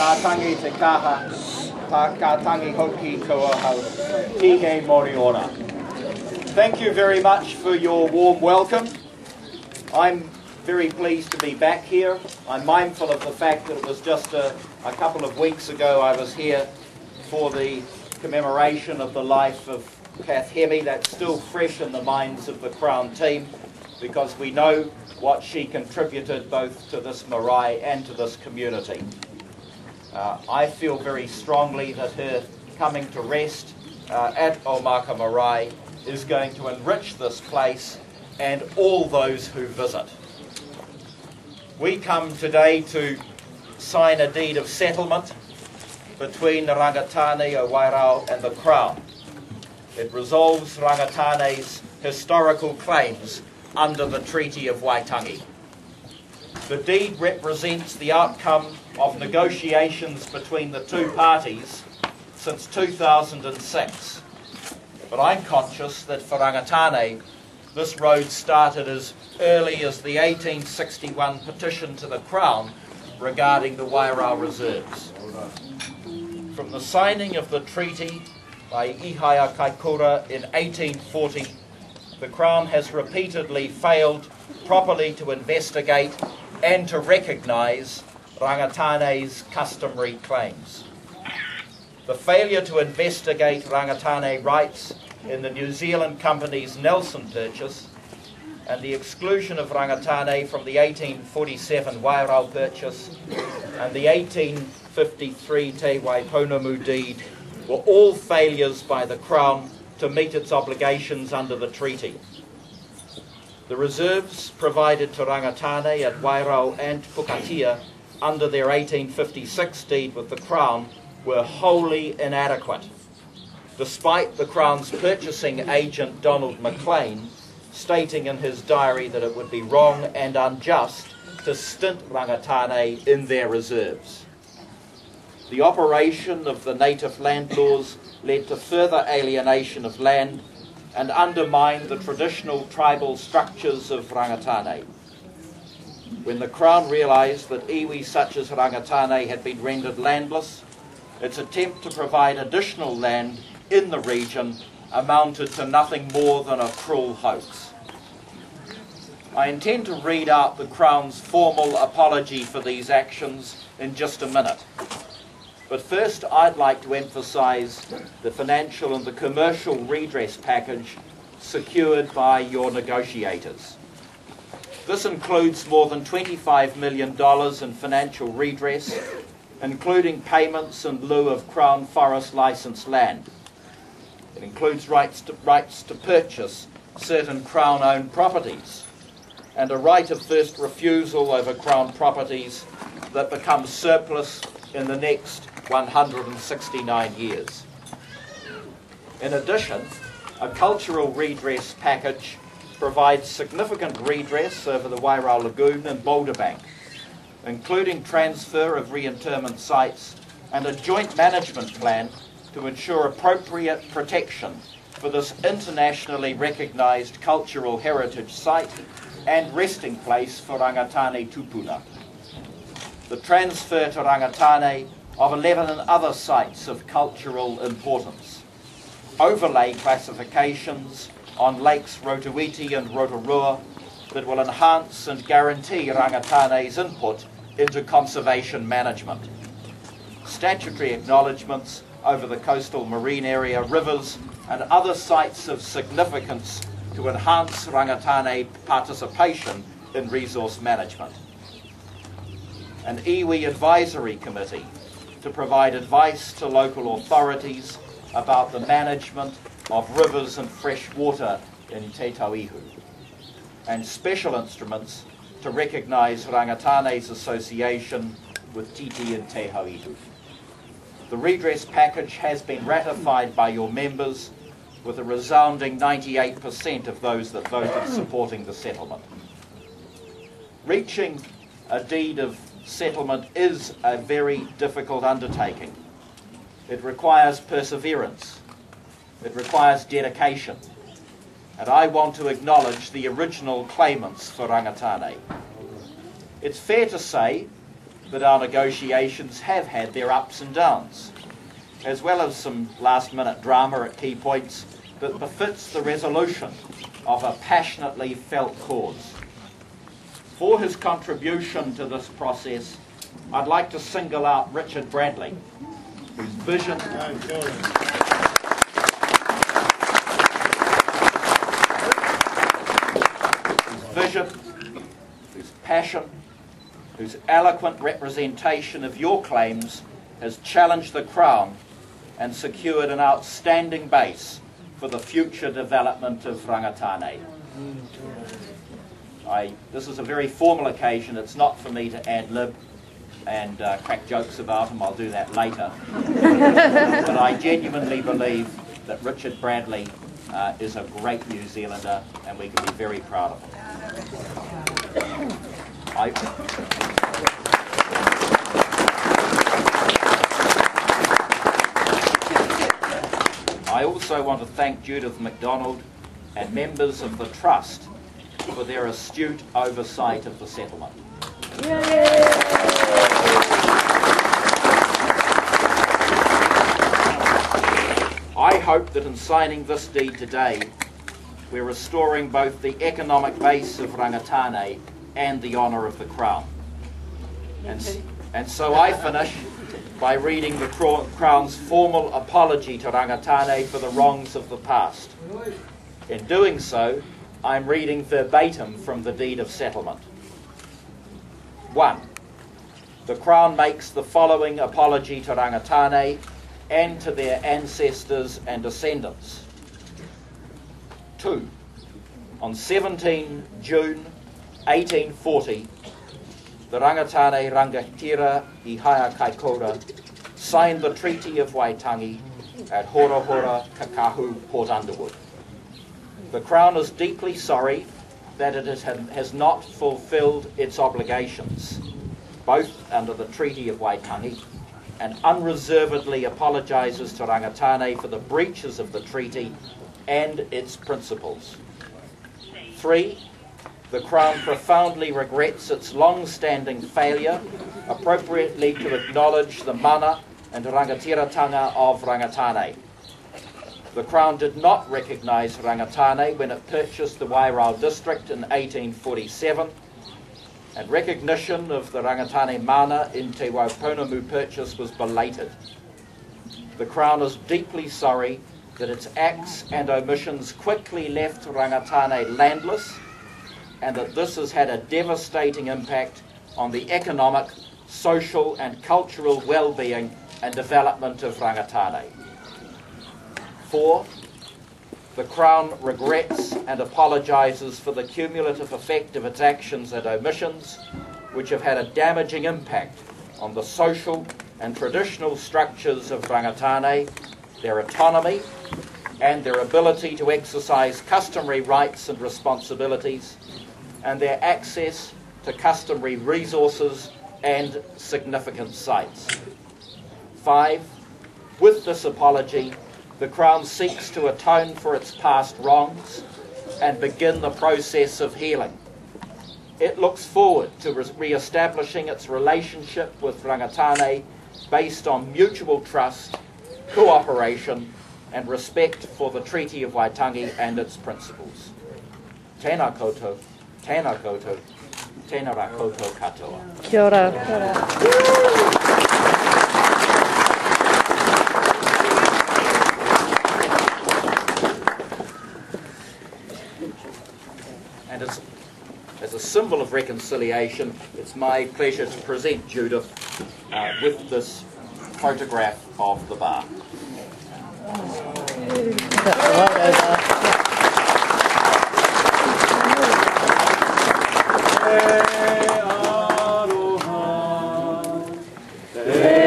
ka tangi te kaha, ka tangi hoki toa hau, tike mori ora. Thank you very much for your warm welcome. I'm very pleased to be back here. I'm mindful of the fact that it was just a couple of weeks ago I was here for the commemoration of the life of Kath Hemi. That's still fresh in the minds of the Crown team because we know what she contributed both to this marae and to this community. I feel very strongly that her coming to rest at Omaka Marae is going to enrich this place and all those who visit. We come today to sign a deed of settlement between the Rangitane o Wairau and the Crown. It resolves Rangitane's historical claims under the Treaty of Waitangi. The deed represents the outcome of negotiations between the two parties since 2006. But I'm conscious that for Rangitane, this road started as early as the 1861 petition to the Crown regarding the Wairau reserves. From the signing of the treaty by Ihaya Kaikoura in 1840, the Crown has repeatedly failed properly to investigate and to recognise Rangitane's customary claims. The failure to investigate Rangitane rights in the New Zealand Company's Nelson purchase and the exclusion of Rangitane from the 1847 Wairau purchase and the 1853 Te Waiponamu deed were all failures by the Crown to meet its obligations under the treaty. The reserves provided to Rangitane at Wairau and Pukatia under their 1856 deed with the Crown were wholly inadequate, despite the Crown's purchasing agent Donald McLean stating in his diary that it would be wrong and unjust to stint Rangitane in their reserves. The operation of the native land laws led to further alienation of land and undermined the traditional tribal structures of Rangitane. When the Crown realised that iwi such as Rangitane had been rendered landless, its attempt to provide additional land in the region amounted to nothing more than a cruel hoax. I intend to read out the Crown's formal apology for these actions in just a minute. But first I'd like to emphasise the financial and the commercial redress package secured by your negotiators. This includes more than $25 million in financial redress, including payments in lieu of Crown Forest licensed land. It includes rights to purchase certain Crown-owned properties and a right of first refusal over Crown properties that become surplus in the next 169 years. In addition, a cultural redress package provides significant redress over the Wairau Lagoon and Boulder Bank, including transfer of reinterment sites and a joint management plan to ensure appropriate protection for this internationally recognised cultural heritage site and resting place for Rangitane Tupuna. The transfer to Rangitane of 11 other sites of cultural importance, overlay classifications on lakes Rotuiti and Rotorua that will enhance and guarantee Rangitane's input into conservation management, statutory acknowledgements over the coastal marine area, rivers and other sites of significance to enhance Rangitane participation in resource management, an iwi advisory committee to provide advice to local authorities about the management of rivers and fresh water in Te Tauihu, and special instruments to recognise Rangitane's association with Titi and Te Hauihu. The redress package has been ratified by your members with a resounding 98% of those that voted supporting the settlement. Reaching a deed of settlement is a very difficult undertaking. It requires perseverance. It requires dedication. And I want to acknowledge the original claimants for Rangitane. It's fair to say that our negotiations have had their ups and downs, as well as some last-minute drama at key points that befits the resolution of a passionately felt cause. For his contribution to this process, I'd like to single out Richard Bradley, whose vision, whose passion, whose eloquent representation of your claims has challenged the Crown and secured an outstanding base for the future development of Rangitane. This is a very formal occasion. It's not for me to ad-lib and crack jokes about him. I'll do that later. But I genuinely believe that Richard Bradley is a great New Zealander, and we can be very proud of him. I also want to thank Judith MacDonald and members of the Trust for their astute oversight of the settlement. I hope that in signing this deed today, we're restoring both the economic base of Rangitane and the honour of the Crown. And so I finish by reading the Crown's formal apology to Rangitane for the wrongs of the past. In doing so, I'm reading verbatim from the Deed of Settlement. 1. The Crown makes the following apology to Rangitane and to their ancestors and descendants. 2. On 17 June 1840, the Rangitane Rangatira I Haia Kaikoura signed the Treaty of Waitangi at Hora Hora, Kakahu, Port Underwood. The Crown is deeply sorry that it has not fulfilled its obligations, both under the Treaty of Waitangi, and unreservedly apologises to Rangitane for the breaches of the treaty and its principles. 3. The Crown profoundly regrets its long-standing failure appropriately to acknowledge the mana and rangatiratanga of Rangitane. The Crown did not recognise Rangitane when it purchased the Wairau district in 1847, and recognition of the Rangitane mana in Te Wauponamu purchase was belated. The Crown is deeply sorry that its acts and omissions quickly left Rangitane landless, and that this has had a devastating impact on the economic, social and cultural well-being and development of Rangitane. 4. The Crown regrets and apologises for the cumulative effect of its actions and omissions, which have had a damaging impact on the social and traditional structures of Rangitane, their autonomy, and their ability to exercise customary rights and responsibilities, and their access to customary resources and significant sites. 5. With this apology, the Crown seeks to atone for its past wrongs and begin the process of healing. It looks forward to re-establishing its relationship with Rangitane based on mutual trust, cooperation and respect for the Treaty of Waitangi and its principles. Tēnā koutou, tēnā koutou, tēnā rā koutou katoa. Kia ora, kia ora. And as a symbol of reconciliation, it's my pleasure to present Judith with this photograph of the bar. Te